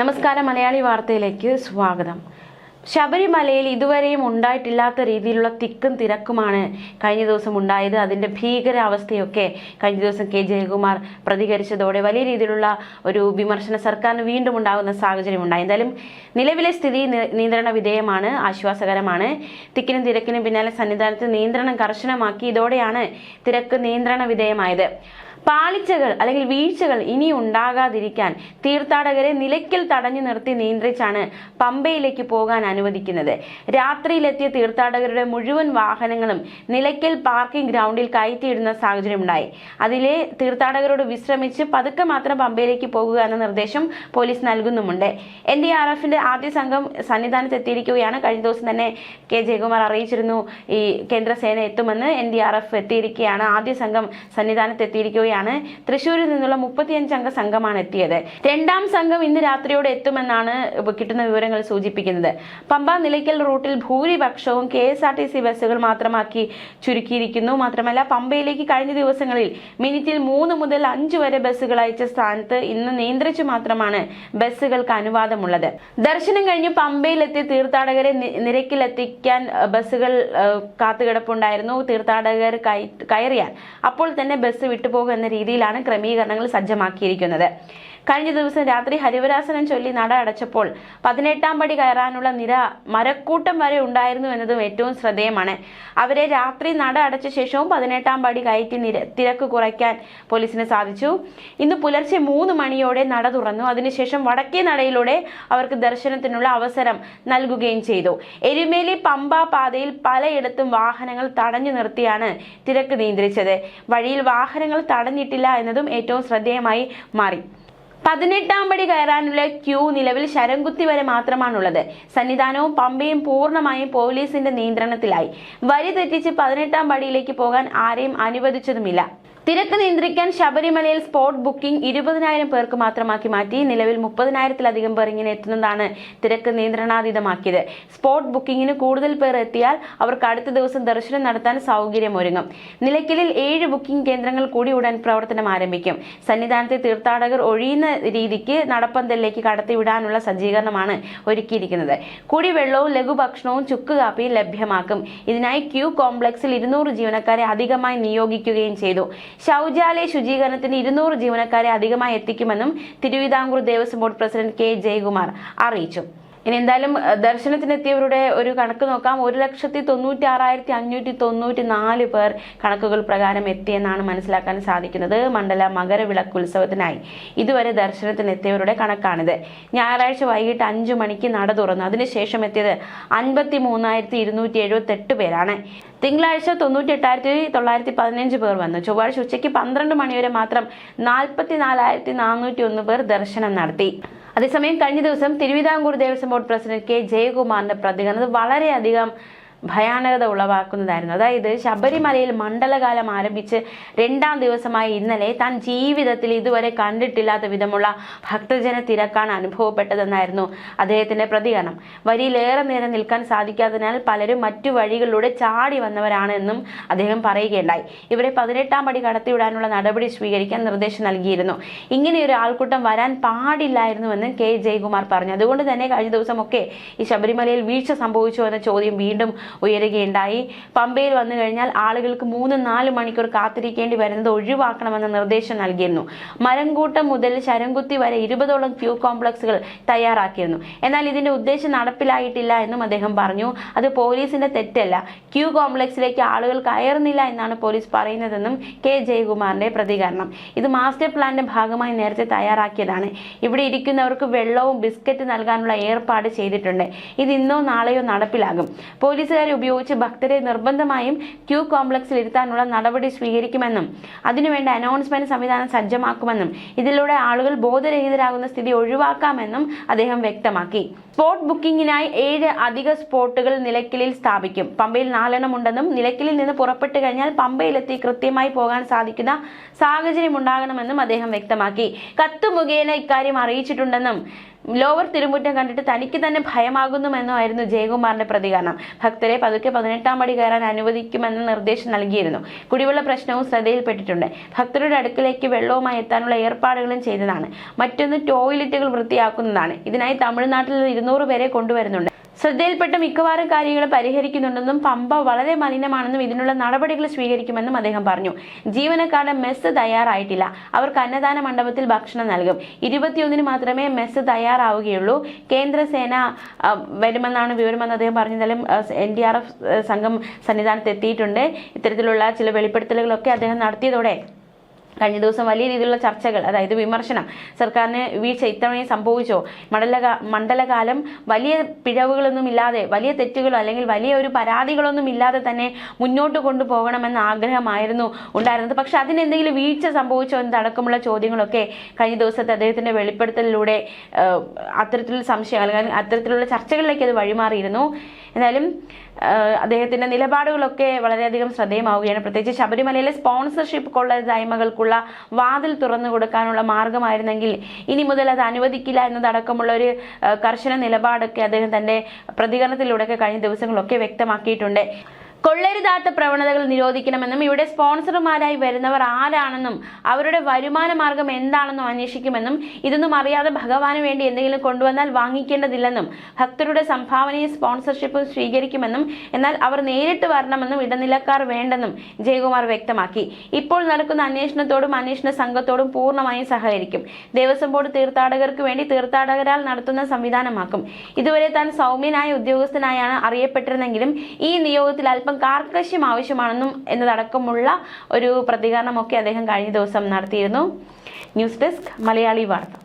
നമസ്കാരം, മലയാളി വാർത്തയിലേക്ക് സ്വാഗതം. ശബരിമലയിൽ ഇതുവരെയും ഉണ്ടായിട്ടില്ലാത്ത രീതിയിലുള്ള തിക്കും തിരക്കുമാണ് കഴിഞ്ഞ ദിവസം ഉണ്ടായത്. അതിൻ്റെ ഭീകരാവസ്ഥയൊക്കെ കഴിഞ്ഞ ദിവസം കെ ജയകുമാർ പ്രതികരിച്ചതോടെ വലിയ രീതിയിലുള്ള ഒരു വിമർശന സർക്കാരിന് വീണ്ടും ഉണ്ടാകുന്ന സാഹചര്യം ഉണ്ടായി. എന്തായാലും നിലവിലെ സ്ഥിതി നിയന്ത്രണ വിധേയമാണ്, ആശ്വാസകരമാണ്. തിക്കിനും തിരക്കിനും പിന്നാലെ സന്നിധാനത്ത് നിയന്ത്രണം കർശനമാക്കി. ഇതോടെയാണ് തിരക്ക് നിയന്ത്രണ വിധേയമായത്. പാളിച്ചകൾ അല്ലെങ്കിൽ വീഴ്ചകൾ ഇനി ഉണ്ടാകാതിരിക്കാൻ തീർത്ഥാടകരെ നിലയ്ക്കൽ തടഞ്ഞു നിർത്തി നിയന്ത്രിച്ചാണ് പമ്പയിലേക്ക് പോകാൻ അനുവദിക്കുന്നത്. രാത്രിയിലെത്തിയ തീർത്ഥാടകരുടെ മുഴുവൻ വാഹനങ്ങളും നിലയ്ക്കൽ പാർക്കിംഗ് ഗ്രൗണ്ടിൽ കയറ്റിയിടുന്ന സാഹചര്യം ഉണ്ടായി. അതിലെ തീർത്ഥാടകരോട് വിശ്രമിച്ച് പതുക്കെ മാത്രം പമ്പയിലേക്ക് പോകുക എന്ന നിർദ്ദേശം പോലീസ് നൽകുന്നുമുണ്ട്. NDRFന്റെ ആദ്യ സംഘം സന്നിധാനത്ത് എത്തിയിരിക്കുകയാണ്. കഴിഞ്ഞ ദിവസം തന്നെ കെ ജയകുമാർ അറിയിച്ചിരുന്നു ഈ കേന്ദ്രസേന എത്തുമെന്ന്. NDRF എത്തിയിരിക്കുകയാണ്. ആദ്യ സംഘം സന്നിധാനത്ത് എത്തിയിരിക്കുകയാണ്. തൃശ്ശൂരിൽ നിന്നുള്ള 35 അംഗ സംഘമാണ് എത്തിയത്. രണ്ടാം സംഘം ഇന്ന് രാത്രിയോടെ എത്തുമെന്നാണ് കിട്ടുന്ന വിവരങ്ങൾ സൂചിപ്പിക്കുന്നത്. പമ്പ നിലയ്ക്കൽ റൂട്ടിൽ ഭൂരിപക്ഷവും KSRTC ബസ്സുകൾ മാത്രമാക്കി ചുരുക്കിയിരിക്കുന്നു. മാത്രമല്ല, പമ്പയിലേക്ക് കഴിഞ്ഞ ദിവസങ്ങളിൽ മിനിറ്റിൽ 3 മുതൽ 5 വരെ ബസ്സുകൾ അയച്ച സ്ഥാനത്ത് ഇന്ന് നിയന്ത്രിച്ചു മാത്രമാണ് ബസ്സുകൾക്ക് അനുവാദമുള്ളത്. ദർശനം കഴിഞ്ഞ് പമ്പയിലെത്തിയ തീർത്ഥാടകരെ നിരക്കിലെത്തിക്കാൻ ബസ്സുകൾ കാത്തുകിടപ്പുണ്ടായിരുന്നു. തീർത്ഥാടകർ കയറിയാൽ അപ്പോൾ തന്നെ ബസ് വിട്ടുപോകും എന്ന രീതിയിലാണ് ക്രമീകരണങ്ങൾ സജ്ജമാക്കിയിരിക്കുന്നത്. കഴിഞ്ഞ ദിവസം രാത്രി ഹരിവരാസനം ചൊല്ലി നട അടച്ചപ്പോൾ 18ാം പടി കയറാനുള്ള നിര മരക്കൂട്ടം വരെ ഉണ്ടായിരുന്നു എന്നതും ഏറ്റവും ശ്രദ്ധേയമാണ്. അവരെ രാത്രി നട അടച്ച ശേഷവും 18ാം പടി കയറ്റി തിരക്ക് കുറയ്ക്കാൻ പോലീസിന് സാധിച്ചു. ഇന്ന് പുലർച്ചെ 3 മണിയോടെ നട തുറന്നു. അതിനുശേഷം വടക്കേ നടയിലൂടെ അവർക്ക് ദർശനത്തിനുള്ള അവസരം നൽകുകയും ചെയ്തു. എരുമേലി പമ്പ പാതയിൽ പലയിടത്തും വാഹനങ്ങൾ തടഞ്ഞു നിർത്തിയാണ് തിരക്ക് നിയന്ത്രിച്ചത്. വഴിയിൽ വാഹനങ്ങൾ തടഞ്ഞിട്ടില്ല എന്നതും ഏറ്റവും ശ്രദ്ധേയമായി മാറി. 18ാം പടി കയറാനുള്ള ക്യൂ നിലവിൽ ശരംകുത്തി വരെ മാത്രമാണുള്ളത്. സന്നിധാനവും പമ്പയും പൂർണ്ണമായും പോലീസിന്റെ നിയന്ത്രണത്തിലായി. വരി തെറ്റിച്ച് 18ാം പടിയിലേക്ക് പോകാൻ ആരെയും അനുവദിച്ചതുമില്ല. തിരക്ക് നിയന്ത്രിക്കാൻ ശബരിമലയിൽ സ്പോട്ട് ബുക്കിംഗ് 20,000 പേർക്ക് മാത്രമാക്കി മാറ്റി. നിലവിൽ 30,000-ലധികം പേർ ഇങ്ങനെ എത്തുന്നതാണ് തിരക്ക് നിയന്ത്രണാതീതമാക്കിയത്. സ്പോട്ട് ബുക്കിംഗിന് കൂടുതൽ പേർ എത്തിയാൽ അവർക്ക് അടുത്ത ദിവസം ദർശനം നടത്താൻ സൗകര്യമൊരുങ്ങും. നിലയ്ക്കലിൽ 7 ബുക്കിംഗ് കേന്ദ്രങ്ങൾ കൂടി ഉടൻ പ്രവർത്തനം ആരംഭിക്കും. സന്നിധാനത്തെ തീർത്ഥാടകർ ഒഴിയുന്ന രീതിക്ക് നടപ്പന്തലിലേക്ക് കടത്തിവിടാനുള്ള സജ്ജീകരണമാണ് ഒരുക്കിയിരിക്കുന്നത്. കുടിവെള്ളവും ലഘുഭക്ഷണവും ചുക്ക് കാപ്പിയും ലഭ്യമാക്കും. ഇതിനായി ക്യൂ കോംപ്ലക്സിൽ 200 ജീവനക്കാരെ അധികമായി നിയോഗിക്കുകയും ചെയ്തു. ശൗചാലയ ശുചീകരണത്തിന് 200 ജീവനക്കാരെ അധികമായി എത്തിക്കുമെന്നും തിരുവിതാംകൂർ ദേവസ്വം ബോർഡ് പ്രസിഡന്റ് കെ ജയകുമാർ അറിയിച്ചു. ഇനി എന്തായാലും ദർശനത്തിനെത്തിയവരുടെ ഒരു കണക്ക് നോക്കാം. 1,96,594 പേർ കണക്കുകൾ പ്രകാരം എത്തിയെന്നാണ് മനസ്സിലാക്കാൻ സാധിക്കുന്നത്. മണ്ഡല മകരവിളക്കുത്സവത്തിനായി ഇതുവരെ ദർശനത്തിനെത്തിയവരുടെ കണക്കാണിത്. ഞായറാഴ്ച വൈകിട്ട് 5 മണിക്ക് നട തുറന്നു. അതിനുശേഷം എത്തിയത് 53,278 പേരാണ്. തിങ്കളാഴ്ച 98,915 പേർ വന്നു. ചൊവ്വാഴ്ച ഉച്ചയ്ക്ക് 12 മണിവരെ മാത്രം 44,401 പേർ ദർശനം നടത്തി. അതേസമയം കഴിഞ്ഞ ദിവസം തിരുവിതാംകൂർ ദേവസ്വം ബോർഡ് പ്രസിഡന്റ് കെ ജയകുമാറിന്റെ പ്രതികരണം വളരെയധികം ഭയാനകത ഉളവാക്കുന്നതായിരുന്നു. അതായത്, ശബരിമലയിൽ മണ്ഡലകാലം ആരംഭിച്ച് 2ാം ദിവസമായ ഇന്നലെ താൻ ജീവിതത്തിൽ ഇതുവരെ കണ്ടിട്ടില്ലാത്ത വിധമുള്ള ഭക്തജന തിരക്കാണ് അനുഭവപ്പെട്ടതെന്നായിരുന്നു അദ്ദേഹത്തിന്റെ പ്രതികരണം. വരിയിലേറെ നേരം നിൽക്കാൻ സാധിക്കാത്തതിനാൽ പലരും മറ്റു വഴികളിലൂടെ ചാടി വന്നവരാണ് എന്നും അദ്ദേഹം പറയുകയുണ്ടായി. ഇവരെ 18ാം പടി കടത്തിവിടാനുള്ള നടപടി സ്വീകരിക്കാൻ നിർദ്ദേശം നൽകിയിരുന്നു. ഇങ്ങനെയൊരു ആൾക്കൂട്ടം വരാൻ പാടില്ലായിരുന്നുവെന്ന് കെ ജയകുമാർ പറഞ്ഞു. അതുകൊണ്ട് തന്നെ കഴിഞ്ഞ ദിവസമൊക്കെ ഈ ശബരിമലയിൽ വീഴ്ച സംഭവിച്ചോ എന്ന ചോദ്യം വീണ്ടും ഉയരുകയുണ്ടായി. പമ്പയിൽ വന്നു കഴിഞ്ഞാൽ ആളുകൾക്ക് 3-4 മണിക്കൂർ കാത്തിരിക്കേണ്ടി വരുന്നത് ഒഴിവാക്കണമെന്ന നിർദ്ദേശം നൽകിയിരുന്നു. മരംകൂട്ടം മുതൽ ശരംകുത്തി വരെ 20ഓളം ക്യൂ കോംപ്ലക്സുകൾ തയ്യാറാക്കിയിരുന്നു. എന്നാൽ ഇതിന്റെ ഉദ്ദേശം നടപ്പിലായിട്ടില്ല എന്നും അദ്ദേഹം പറഞ്ഞു. അത് പോലീസിന്റെ തെറ്റല്ല, ക്യൂ കോംപ്ലക്സിലേക്ക് ആളുകൾ കയറുന്നില്ല എന്നാണ് പോലീസ് പറയുന്നതെന്നും കെ ജയകുമാറിന്റെ പ്രതികരണം. ഇത് മാസ്റ്റർ പ്ലാന്റെ ഭാഗമായി നേരത്തെ തയ്യാറാക്കിയതാണ്. ഇവിടെ ഇരിക്കുന്നവർക്ക് വെള്ളവും ബിസ്ക്കറ്റ് നൽകാനുള്ള ഏർപ്പാട് ചെയ്തിട്ടുണ്ട്. ഇത് ഇന്നോ നാളെയോ നടപ്പിലാകും. പോലീസുകാരെ ഉപയോഗിച്ച് ഭക്തരെ നിർബന്ധമായും ക്യൂ കോംപ്ലക്സിൽ ഇരുത്താനുള്ള നടപടി സ്വീകരിക്കുമെന്നും അതിനുവേണ്ട അനൗൺസ്മെന്റ് സംവിധാനം സജ്ജമാക്കുമെന്നും ഇതിലൂടെ ആളുകൾ ബോധരഹിതരാകുന്ന സ്ഥിതി ഒഴിവാക്കാമെന്നും അദ്ദേഹം വ്യക്തമാക്കി. സ്പോട്ട് ബുക്കിംഗിനായി 7 അധിക സ്പോട്ടുകൾ നിലയ്ക്കലിൽ സ്ഥാപിക്കും. പമ്പയിൽ 4 എണ്ണം ഉണ്ടെന്നും നിലയ്ക്കലിൽ നിന്ന് പുറപ്പെട്ടു കഴിഞ്ഞാൽ പമ്പയിലെത്തി കൃത്യമായി പോകാൻ സാധിക്കുന്ന സാഹചര്യം ഉണ്ടാകണമെന്നും അദ്ദേഹം വ്യക്തമാക്കി. കത്ത് മുഖേന ഇക്കാര്യം അറിയിച്ചിട്ടുണ്ടെന്നും ലോവർ തിരുമുറ്റം കണ്ടിട്ട് തനിക്ക് തന്നെ ഭയമാകുന്നുവെന്നായിരുന്നു ജയകുമാറിന്റെ പ്രതികരണം. ഭക്തരെ പതുക്കെ 18-ാം പടി കയറാൻ അനുവദിക്കുമെന്ന നിർദ്ദേശം നൽകിയിരുന്നു. കുടിവെള്ള പ്രശ്നവും ശ്രദ്ധയിൽപ്പെട്ടിട്ടുണ്ട്. ഭക്തരുടെ അടുക്കിലേക്ക് വെള്ളവുമായി എത്താനുള്ള ഏർപ്പാടുകളും ചെയ്തതാണ്. മറ്റൊന്ന് ടോയ്ലറ്റുകൾ വൃത്തിയാക്കുന്നതാണ്. ഇതിനായി തമിഴ്നാട്ടിൽ 200 പേരെ കൊണ്ടുവരുന്നുണ്ട്. ശ്രദ്ധയിൽപ്പെട്ട മിക്കവാറും കാര്യങ്ങൾ പരിഹരിക്കുന്നുണ്ടെന്നും പമ്പ വളരെ മലിനമാണെന്നും ഇതിനുള്ള നടപടികൾ സ്വീകരിക്കുമെന്നും അദ്ദേഹം പറഞ്ഞു. ജീവനക്കാരുടെ മെസ്സ് തയ്യാറായിട്ടില്ല. അവർക്ക് അന്നദാന മണ്ഡപത്തിൽ ഭക്ഷണം നൽകും. 21-ന് മാത്രമേ മെസ്സ് തയ്യാറാവുകയുള്ളൂ. കേന്ദ്രസേന വരുമെന്നാണ് വിവരമെന്ന് അദ്ദേഹം പറഞ്ഞു. എന്തായാലും NDRF സംഘം സന്നിധാനത്ത് എത്തിയിട്ടുണ്ട്. ഇത്തരത്തിലുള്ള ചില വെളിപ്പെടുത്തലുകളൊക്കെ അദ്ദേഹം നടത്തിയതോടെ കഴിഞ്ഞ ദിവസം വലിയ രീതിയിലുള്ള ചർച്ചകൾ, അതായത് വിമർശനം, സർക്കാരിന് വീഴ്ച ഇത്തവണയും സംഭവിച്ചോ, മണ്ഡലകാലം വലിയ പിഴവുകളൊന്നും ഇല്ലാതെ, വലിയ തെറ്റുകളോ അല്ലെങ്കിൽ വലിയ ഒരു പരാതികളൊന്നും ഇല്ലാതെ തന്നെ മുന്നോട്ട് കൊണ്ടുപോകണമെന്ന ആഗ്രഹമായിരുന്നു ഉണ്ടായിരുന്നത്. പക്ഷെ അതിനെന്തെങ്കിലും വീഴ്ച സംഭവിച്ചോ എന്നതടക്കമുള്ള ചോദ്യങ്ങളൊക്കെ കഴിഞ്ഞ ദിവസത്തെ അദ്ദേഹത്തിന്റെ വെളിപ്പെടുത്തലിലൂടെ അത്തരത്തിലുള്ള സംശയം അല്ലെങ്കിൽ അത്തരത്തിലുള്ള ചർച്ചകളിലേക്ക് അത് വഴിമാറിയിരുന്നു. എന്നാലും അദ്ദേഹത്തിന്റെ നിലപാടുകളൊക്കെ വളരെയധികം ശ്രദ്ധേയമാവുകയാണ്. പ്രത്യേകിച്ച് ശബരിമലയിലെ സ്പോൺസർഷിപ്പ് കൊള്ളരുതായ്മകൾക്കുള്ള വാതിൽ തുറന്നു കൊടുക്കാനുള്ള മാർഗമായിരുന്നെങ്കിൽ ഇനി മുതൽ അത് അനുവദിക്കില്ല എന്നതടക്കമുള്ള ഒരു കർശന നിലപാടൊക്കെ അദ്ദേഹം തന്റെ പ്രതികരണത്തിലൂടെയൊക്കെ കഴിഞ്ഞ ദിവസങ്ങളൊക്കെ വ്യക്തമാക്കിയിട്ടുണ്ട്. കൊള്ളരുതാത്ത പ്രവണതകൾ നിരോധിക്കണമെന്നും ഇവിടെ സ്പോൺസർമാരായി വരുന്നവർ ആരാണെന്നും അവരുടെ വരുമാന മാർഗം എന്താണെന്നും അന്വേഷിക്കുമെന്നും ഇതൊന്നും അറിയാതെ ഭഗവാന് വേണ്ടി എന്തെങ്കിലും കൊണ്ടുവന്നാൽ വാങ്ങിക്കേണ്ടതില്ലെന്നും ഭക്തരുടെ സംഭാവനയും സ്പോൺസർഷിപ്പും സ്വീകരിക്കുമെന്നും എന്നാൽ അവർ നേരിട്ട് വരണമെന്നും ഇടനിലക്കാർ വേണ്ടെന്നും ജയകുമാർ വ്യക്തമാക്കി. ഇപ്പോൾ നടക്കുന്ന അന്വേഷണത്തോടും അന്വേഷണ സംഘത്തോടും പൂർണ്ണമായും സഹകരിക്കും. ദേവസ്വം ബോർഡ് തീർത്ഥാടകർക്ക് വേണ്ടി തീർത്ഥാടകരാൽ നടത്തുന്ന സംവിധാനമാക്കും. ഇതുവരെ താൻ സൗമ്യനായ ഉദ്യോഗസ്ഥനായാണ് അറിയപ്പെട്ടിരുന്നെങ്കിലും ഈ നിയോഗത്തിൽ അല്പം കാർക്കശ്യം ആവശ്യമാണെന്നും എന്നതടക്കമുള്ള ഒരു പ്രതികരണമൊക്കെ അദ്ദേഹം കഴിഞ്ഞ ദിവസം നടത്തിയിരുന്നു. ന്യൂസ് ഡെസ്ക് മലയാളി വാർത്ത.